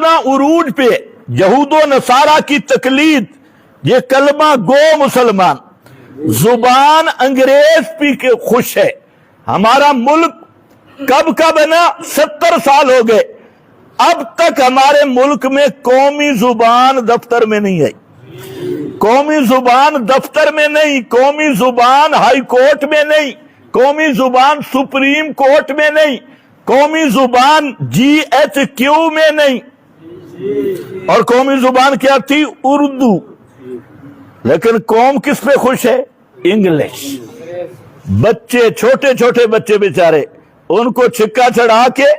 इतना उरूज पे यहूदो नसारा की तकलीद, ये कलमा गो मुसलमान, जुबान अंग्रेज पी के खुश है। हमारा मुल्क कब का बना? 70 साल हो गए, अब तक हमारे मुल्क में कौमी जुबान दफ्तर में नहीं आई। कौमी जुबान दफ्तर में नहीं, कौमी जुबान हाई कोर्ट में नहीं, कौमी जुबान सुप्रीम कोर्ट में नहीं, कौमी जुबान GHQ में नहीं। और कौमी जुबान क्या थी? उर्दू। लेकिन कौम किस पे खुश है? इंग्लिश। बच्चे, छोटे छोटे बच्चे बेचारे, उनको छिक्का चढ़ा के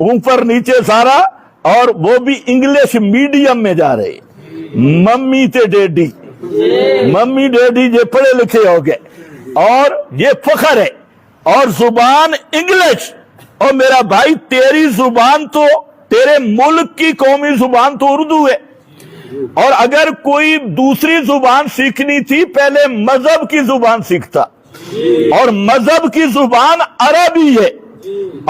ऊपर नीचे सारा, और वो भी इंग्लिश मीडियम में जा रहे। मम्मी ते डैडी, मम्मी डैडी ये पढ़े लिखे हो गए, और ये फख्र है। और जुबान इंग्लिश। और मेरा भाई, तेरी जुबान तो, तेरे मुल्क की कौमी जुबान तो उर्दू है। और अगर कोई दूसरी जुबान सीखनी थी, पहले मजहब की जुबान सीखता, और मजहब की जुबान अरबी है,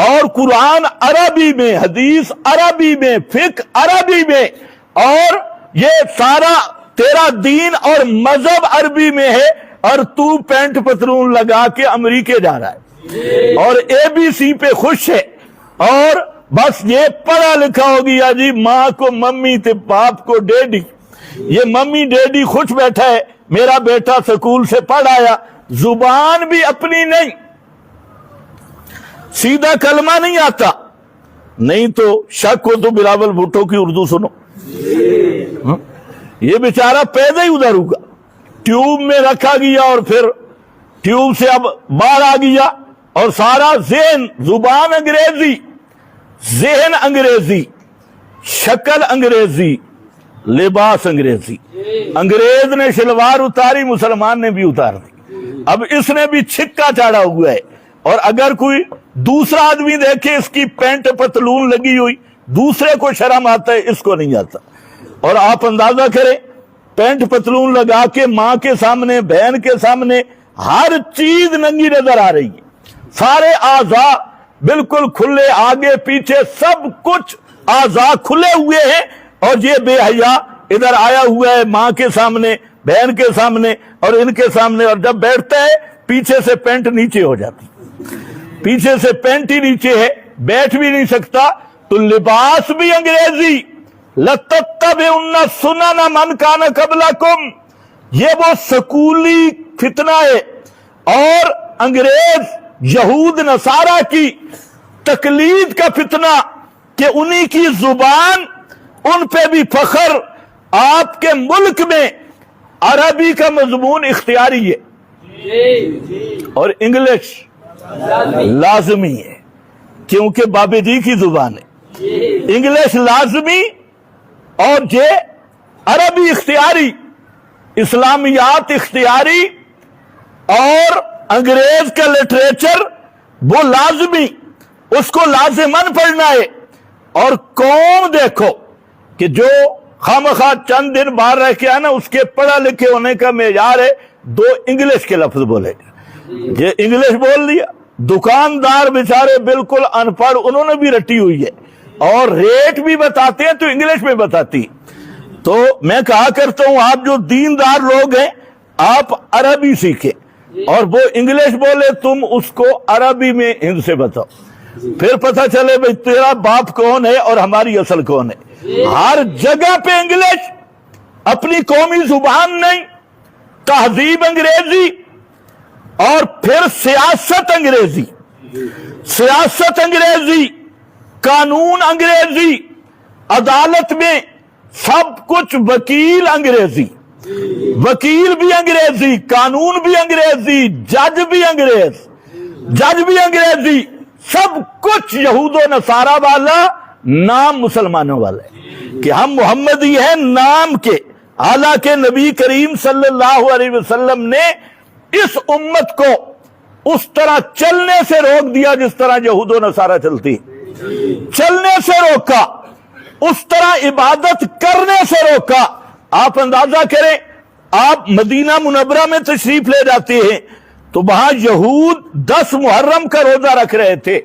और कुरान अरबी में, हदीस अरबी में, फिक अरबी में, और ये सारा तेरा दीन और मजहब अरबी में है, और तू पैंट पतलून लगा के अमेरिके जा रहा है और ABC पे खुश है। और बस ये पढ़ा लिखा हो गया जी, माँ को मम्मी थे, बाप को डैडी। ये मम्मी डैडी खुश बैठा है, मेरा बेटा स्कूल से पढ़ आया। जुबान भी अपनी नहीं, सीधा कलमा नहीं आता। नहीं तो शक हो तो बिलावल भुट्टो की उर्दू सुनो। ये बेचारा पैदा ही उधर होगा, ट्यूब में रखा गया और फिर ट्यूब से अब बाहर आ गया, और सारा ज़हन, जुबान अंग्रेजी, ज़हन अंग्रेजी, शक्ल अंग्रेजी, लिबास अंग्रेजी। अंग्रेज ने शलवार उतारी, मुसलमान ने भी उतार दी। अब इसने भी छिक्का चाड़ा हुआ है। और अगर कोई दूसरा आदमी देखे इसकी पैंट पतलून लगी हुई, दूसरे को शर्म आता है, इसको नहीं आता। और आप अंदाजा करें, पैंट पतलून लगा के मां के सामने, बहन के सामने, हर चीज नंगी नजर आ रही है, सारे आज़ा बिल्कुल खुले, आगे पीछे सब कुछ आज़ा खुले हुए हैं। और ये बेहया इधर आया हुआ है मां के सामने, बहन के सामने और इनके सामने, और जब बैठता है पीछे से पैंट नीचे हो जाती, पीछे से पैंट ही नीचे है, बैठ भी नहीं सकता। तो लिबास भी अंग्रेजी, लतत्तबिउन्ना सुनन मन कान कबलकुम, ये वो स्कूली फितना है। और अंग्रेज यहूद नसारा की तकलीद का फितना, कि उन्हीं की जुबान, उन पे भी फख्र। आपके मुल्क में अरबी का मजमून इख्तियारी है और इंग्लिश लाजमी है, क्योंकि बाबेदी की जुबान है। इंग्लिश लाजमी और ये अरबी इख्तियारी, इस्लामियात इख्तियारी, और अंग्रेज का लिटरेचर वो लाजमी, उसको लाजिमन पढ़ना है। और कौम देखो कि जो खामखा चंद दिन बाहर रह के आया ना, उसके पढ़ा लिखे होने का मेयार है 2 इंग्लिश के लफ्ज बोले। ये इंग्लिश बोल दिया, दुकानदार बेचारे बिल्कुल अनपढ़, उन्होंने भी रटी हुई है, और रेट भी बताते हैं तो इंग्लिश में बताती। तो मैं कहा करता हूं, आप जो दीनदार लोग हैं, आप अरबी सीखे, और वो इंग्लिश बोले, तुम उसको अरबी में इनसे बताओ, फिर पता चले भाई तेरा बाप कौन है और हमारी असल कौन है। हर जगह पे इंग्लिश, अपनी कौमी जुबान नहीं, तहजीब अंग्रेजी, और फिर सियासत अंग्रेजी, सियासत अंग्रेजी, कानून अंग्रेजी, अदालत में सब कुछ वकील अंग्रेजी, वकील भी अंग्रेजी, कानून भी अंग्रेजी, जज भी अंग्रेज, जज भी अंग्रेजी, सब कुछ यहूदो नसारा वाला, नाम मुसलमानों वाला, कि हम मोहम्मदी हैं नाम के। हालांकि नबी करीम सल्लल्लाहु अलैहि वसल्लम ने इस उम्मत को उस तरह चलने से रोक दिया जिस तरह यहूदो नसारा चलती, चलने से रोका, उस तरह इबादत करने से रोका। आप अंदाजा करें, आप मदीना मुनव्वरा में तशरीफ ले जाते हैं तो वहां यहूद 10 मुहर्रम का रोजा रख रहे थे।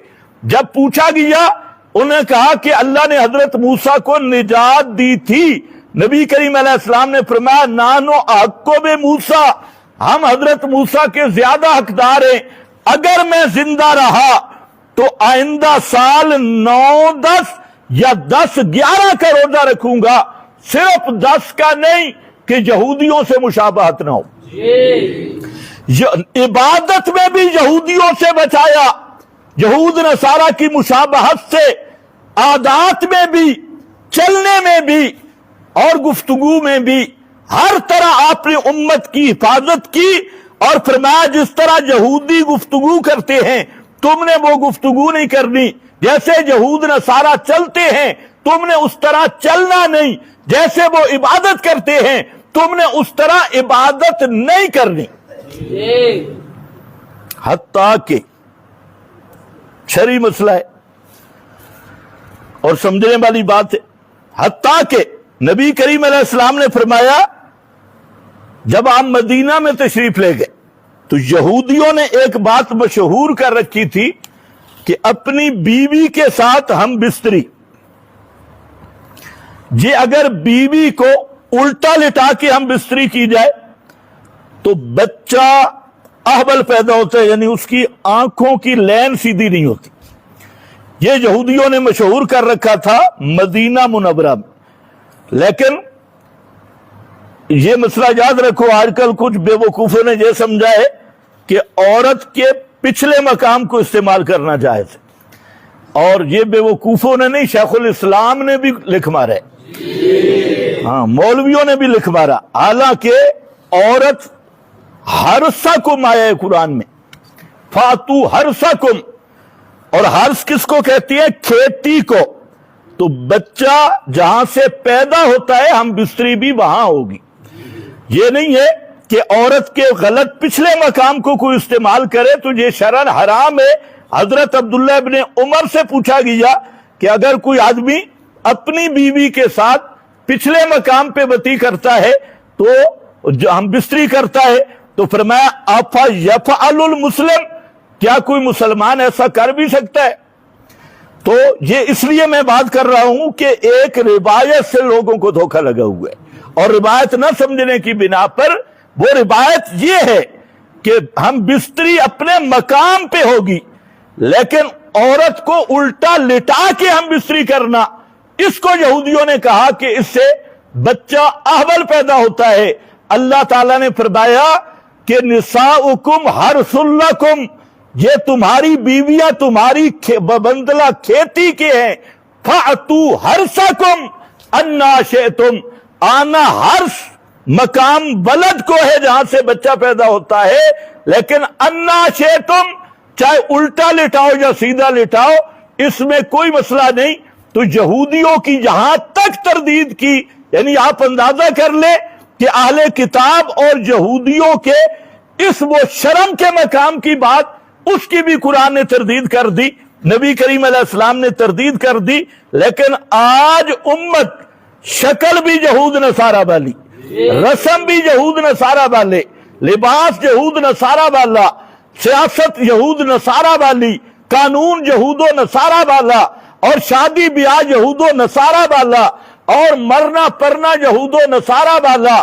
जब पूछा गया انہوں نے کہا کہ اللہ نے حضرت موسیٰ کو نجات دی تھی. نبی کریم علیہ السلام نے فرمایا نانو حقو بے موسیٰ، ہم حضرت موسیٰ کے زیادہ حقدار ہیں. اگر میں زندہ رہا تو آئندہ سال 9، 10 یا 10، 11 کا روزہ رکھوں گا، صرف 10 کا نہیں کہ یہودیوں سے مشابہت نہ ہو. عبادت میں بھی یہودیوں سے بچایا، یہود نصارہ کی مشابہت سے، عادات میں بھی، چلنے میں بھی اور گفتگو میں بھی، ہر طرح آپ نے امت کی حفاظت کی. اور فرمایا جس طرح یہودی گفتگو کرتے ہیں تم نے وہ گفتگو نہیں کرنی، جیسے یہود نصارہ چلتے ہیں تم نے اس طرح چلنا نہیں، جیسے وہ عبادت کرتے ہیں تم نے اس طرح عبادت نہیں کرنی. حتیٰ کہ شرعی مسئلہ ہے اور سمجھنے والی بات ہے، حتیٰ کہ نبی کریم علیہ السلام نے فرمایا جب آپ مدینہ میں تشریف لے گئے تو یہودیوں نے ایک بات مشہور کر رکھی تھی کہ اپنی بیوی کے ساتھ ہم بستری. یہ اگر بیوی کو الٹا لٹا کے ہم بستری کی جائے تو بچہ احول پیدا ہوتا ہے، یعنی اس کی آنکھوں کی لین سیدھی نہیں ہوتی. یہ یہودیوں نے مشہور کر رکھا تھا مدینہ منورہ میں. لیکن یہ مسئلہ یاد رکھو، آج کل کچھ بے وقوفوں نے یہ سمجھا ہے کہ عورت کے پچھلے مقام کو استعمال کرنا جائز ہے، اور یہ بے وقوفوں نے نہیں، شیخ الاسلام نے بھی لکھ مارا ہے، ہاں مولویوں نے بھی لکھ مارا. حالانکہ عورت حرثکم آیا ہے قرآن میں، فاتو حرثکم، اور حرث کس کو کہتی ہے؟ کھیتی کو. تو بچہ جہاں سے پیدا ہوتا ہے ہم بستری بھی وہاں ہوگی. یہ نہیں ہے کہ عورت کے غلط پچھلے مقام کو کوئی استعمال کرے تو یہ شرعاً حرام ہے. حضرت عبداللہ ابن عمر سے پوچھا گیا کہ اگر کوئی آدمی اپنی بیوی کے ساتھ پچھلے مقام پہ بتی کرتا ہے تو ہم بستری کرتا ہے تو فرمایا افا یفعل المسلم، کیا کوئی مسلمان ایسا کر بھی سکتا ہے؟ تو یہ اس لیے میں بات کر رہا ہوں کہ ایک روایت سے لوگوں کو دھوکہ لگا ہوا ہے، اور روایت نہ سمجھنے کی بنا پر وہ روایت یہ ہے کہ ہم بستری اپنے مقام پہ ہوگی، لیکن عورت کو الٹا لٹا کے ہم بستری کرنا، اس کو یہودیوں نے کہا کہ اس سے بچہ احول پیدا ہوتا ہے. اللہ تعالیٰ نے فرمایا کہ نساؤکم حرث لکم، یہ تمہاری بیویاں تمہاری بدلہ کھیتی کے ہیں. فَأْتُوا حَرْثَكُمْ أَنَّا شِئْتُمْ، آنا حرث مقام بلد کو ہے جہاں سے بچہ پیدا ہوتا ہے، لیکن انا شئتم، چاہے الٹا لٹاؤ یا سیدھا لٹاؤ، اس میں کوئی مسئلہ نہیں. تو یہودیوں کی یہاں تک تردید کی، یعنی آپ اندازہ کر لیں کہ اہل کتاب اور یہودیوں کے اس وہ شرم کے مقام کی بات، اس کی بھی قرآن نے تردید کر دی، نبی کریم علیہ السلام نے تردید کر دی. لیکن آج امت شکل بھی یہود نصارہ والی، رسم بھی یہود نصارہ والے، لباس یہود نصارہ والا، سیاست یہود نصارہ والی، قانون یہود و نصارہ والا، اور شادی بیاہ یہود و نصارہ والا، اور مرنا پرنا یہود و نصارہ والا.